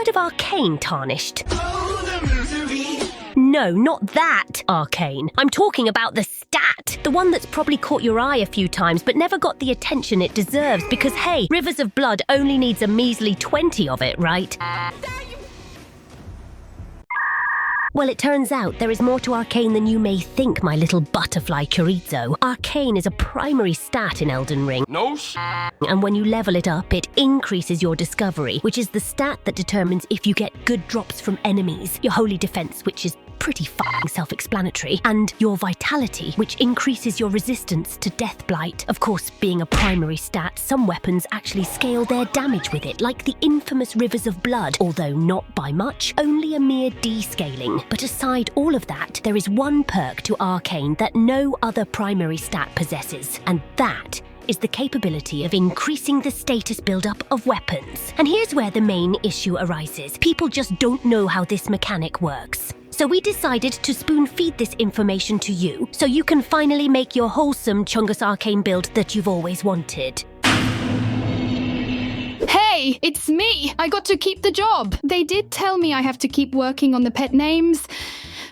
heard of Arcane, Tarnished? No, not that Arcane. I'm talking about the stat. The one that's probably caught your eye a few times but never got the attention it deserves because, hey, Rivers of Blood only needs a measly 20 of it, right? Well, it turns out there is more to Arcane than you may think, my little butterfly chorizo. Arcane is a primary stat in Elden Ring. And when you level it up, it increases your discovery, which is the stat that determines if you get good drops from enemies, your holy defense, which is pretty fucking self-explanatory, and your vitality, which increases your resistance to death blight. Of course, being a primary stat, some weapons actually scale their damage with it, like the infamous Rivers of Blood, although not by much, only a mere D-scaling. But aside all of that, there is one perk to Arcane that no other primary stat possesses, and that is the capability of increasing the status build-up of weapons. And here's where the main issue arises. People just don't know how this mechanic works. So we decided to spoon-feed this information to you, so you can finally make your wholesome Chungus Arcane build that you've always wanted. Hey, it's me! I got to keep the job! They did tell me I have to keep working on the pet names,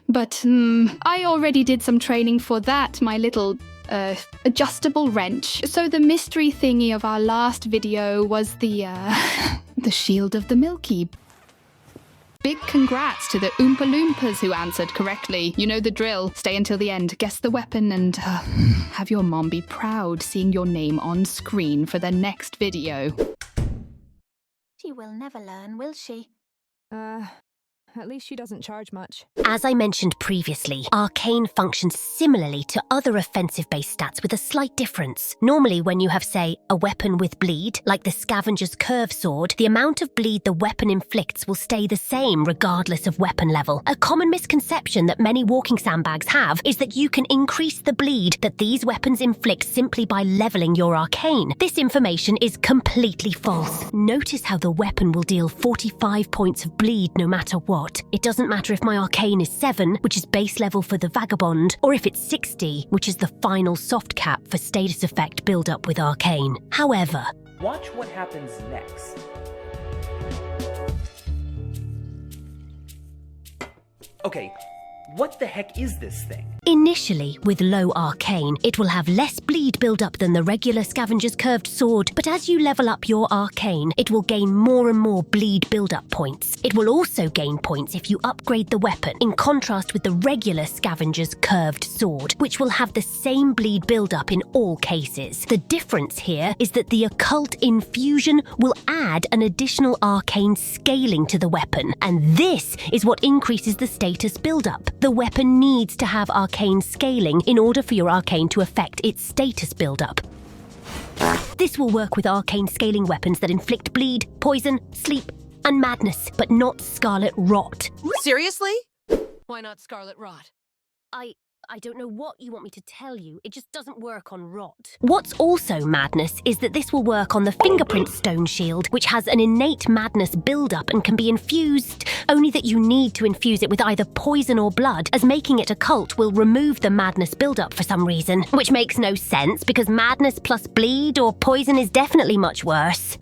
but I already did some training for that, my little adjustable wrench. So the mystery thingy of our last video was the Shield of the Milky. Big congrats to the Oompa Loompas who answered correctly. You know the drill. Stay until the end, guess the weapon, and have your mom be proud seeing your name on screen for the next video. She will never learn, will she? At least she doesn't charge much. As I mentioned previously, Arcane functions similarly to other offensive-based stats with a slight difference. Normally, when you have, say, a weapon with bleed, like the Scavenger's Curve Sword, the amount of bleed the weapon inflicts will stay the same regardless of weapon level. A common misconception that many walking sandbags have is that you can increase the bleed that these weapons inflict simply by leveling your Arcane. This information is completely false. Notice how the weapon will deal 45 points of bleed no matter what. It doesn't matter if my Arcane is 7, which is base level for the Vagabond, or if it's 60, which is the final soft cap for status effect build-up with Arcane. However, watch what happens next. Okay, what the heck is this thing? initially, with low Arcane, it will have less bleed build-up than the regular Scavenger's Curved Sword, but as you level up your Arcane, it will gain more and more bleed build-up points. It will also gain points if you upgrade the weapon, in contrast with the regular Scavenger's Curved Sword, which will have the same bleed build-up in all cases. The difference here is that the Occult Infusion will add an additional Arcane scaling to the weapon, and this is what increases the status build-up. The weapon needs to have Arcane scaling in order for your Arcane to affect its status build-up. This will work with Arcane scaling weapons that inflict bleed, poison, sleep, and madness, but not Scarlet Rot. Seriously? Why not Scarlet Rot? I don't know what you want me to tell you. It just doesn't work on Rot. What's also madness is that this will work on the Fingerprint Stone Shield, which has an innate madness build-up and can be infused, only that you need to infuse it with either poison or blood, as making it occult will remove the madness build-up for some reason, which makes no sense because madness plus bleed or poison is definitely much worse.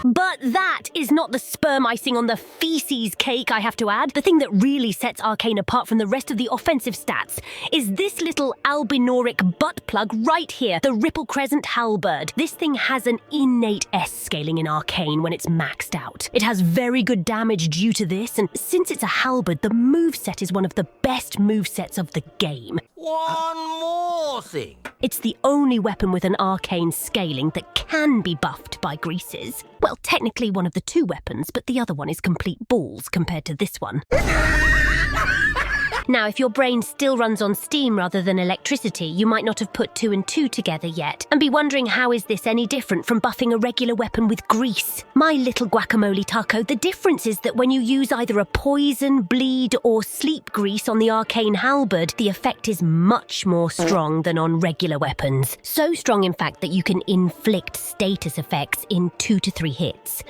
But that is not the sperm icing on the feces cake, I have to add. The thing that really sets Arcane apart from the rest of the offensive stats is this little albinoric butt plug right here, the Ripple Crescent Halberd. This thing has an innate S scaling in Arcane when it's maxed out. It has very good damage due to this, and since it's a halberd, the moveset is one of the best movesets of the game. One more thing. It's the only weapon with an Arcane scaling that can be buffed by greases. Well, technically one of the two weapons, but the other one is complete balls compared to this one. Now, if your brain still runs on steam rather than electricity, you might not have put 2 and 2 together yet, and be wondering how is this any different from buffing a regular weapon with grease? My little guacamole taco, the difference is that when you use either a poison, bleed, or sleep grease on the Arcane Halberd, the effect is much more strong than on regular weapons. So strong, in fact, that you can inflict status effects in 2 to 3 hits.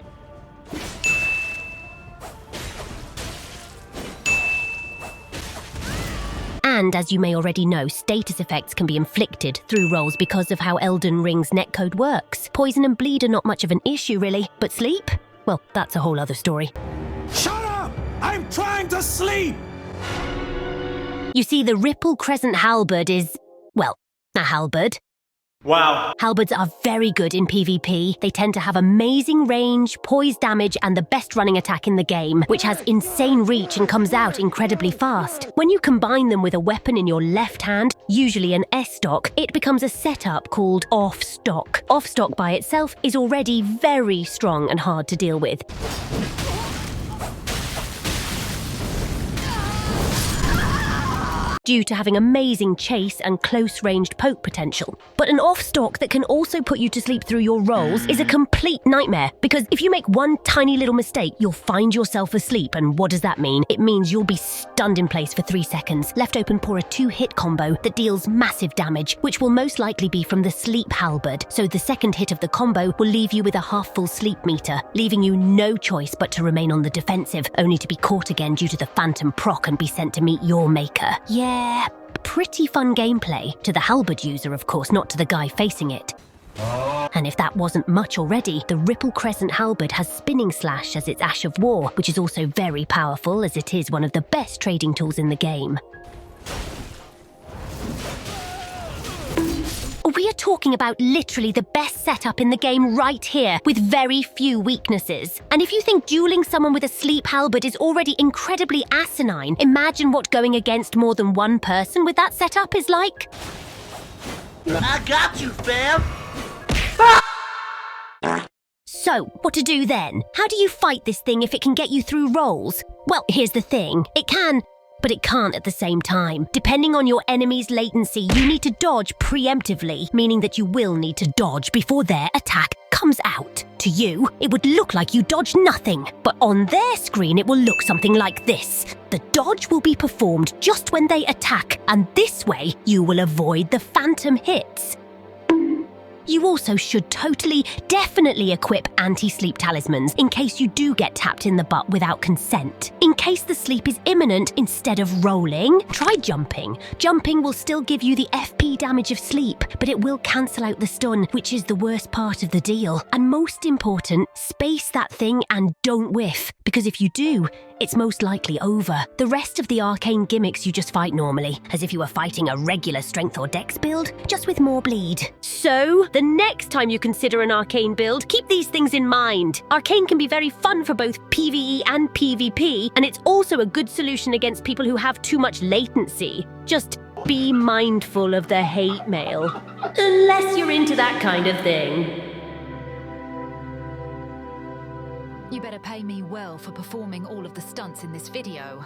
And as you may already know, status effects can be inflicted through rolls because of how Elden Ring's netcode works. Poison and bleed are not much of an issue, really. But sleep? Well, that's a whole other story. Shut up! I'm trying to sleep! You see, the Ripple Crescent Halberd is, well, a halberd. Wow. Halberds are very good in PvP. They tend to have amazing range, poise damage, and the best running attack in the game, which has insane reach and comes out incredibly fast. When you combine them with a weapon in your left hand, usually an S-stock, it becomes a setup called off-stock. Off-stock by itself is already very strong and hard to deal with. Due to having amazing chase and close-ranged poke potential. But an off-stock that can also put you to sleep through your rolls is a complete nightmare, because if you make one tiny little mistake, you'll find yourself asleep, and what does that mean? It means you'll be stunned in place for 3 seconds, left open for a 2-hit combo that deals massive damage, which will most likely be from the sleep halberd, so the second hit of the combo will leave you with a half-full sleep meter, leaving you no choice but to remain on the defensive, only to be caught again due to the phantom proc and be sent to meet your maker. Yeah, pretty fun gameplay. To the halberd user, of course, not to the guy facing it. And if that wasn't much already, the Ripple Crescent Halberd has Spinning Slash as its Ash of War, which is also very powerful as it is one of the best trading tools in the game. We are talking about literally the best setup in the game right here, with very few weaknesses. And if you think dueling someone with a sleep halberd is already incredibly asinine, imagine what going against more than one person with that setup is like. I got you, fam! So, what to do then? How do you fight this thing if it can get you through rolls? Well, here's the thing. It can, but it can't at the same time. Depending on your enemy's latency, you need to dodge preemptively, meaning that you will need to dodge before their attack comes out. To you, it would look like you dodged nothing, but on their screen it will look something like this. The dodge will be performed just when they attack, and this way you will avoid the phantom hits. You also should definitely equip anti-sleep talismans in case you do get tapped in the butt without consent. In case the sleep is imminent, instead of rolling, try jumping. Jumping will still give you the FP damage of sleep, but it will cancel out the stun, which is the worst part of the deal. And most important, space that thing and don't whiff, because if you do, it's most likely over. The rest of the arcane gimmicks you just fight normally, as if you were fighting a regular strength or dex build, just with more bleed. So, the next time you consider an arcane build, keep these things in mind. Arcane can be very fun for both PvE and PvP, and it's also a good solution against people who have too much latency. Just be mindful of the hate mail. Unless you're into that kind of thing. You better pay me well for performing all of the stunts in this video.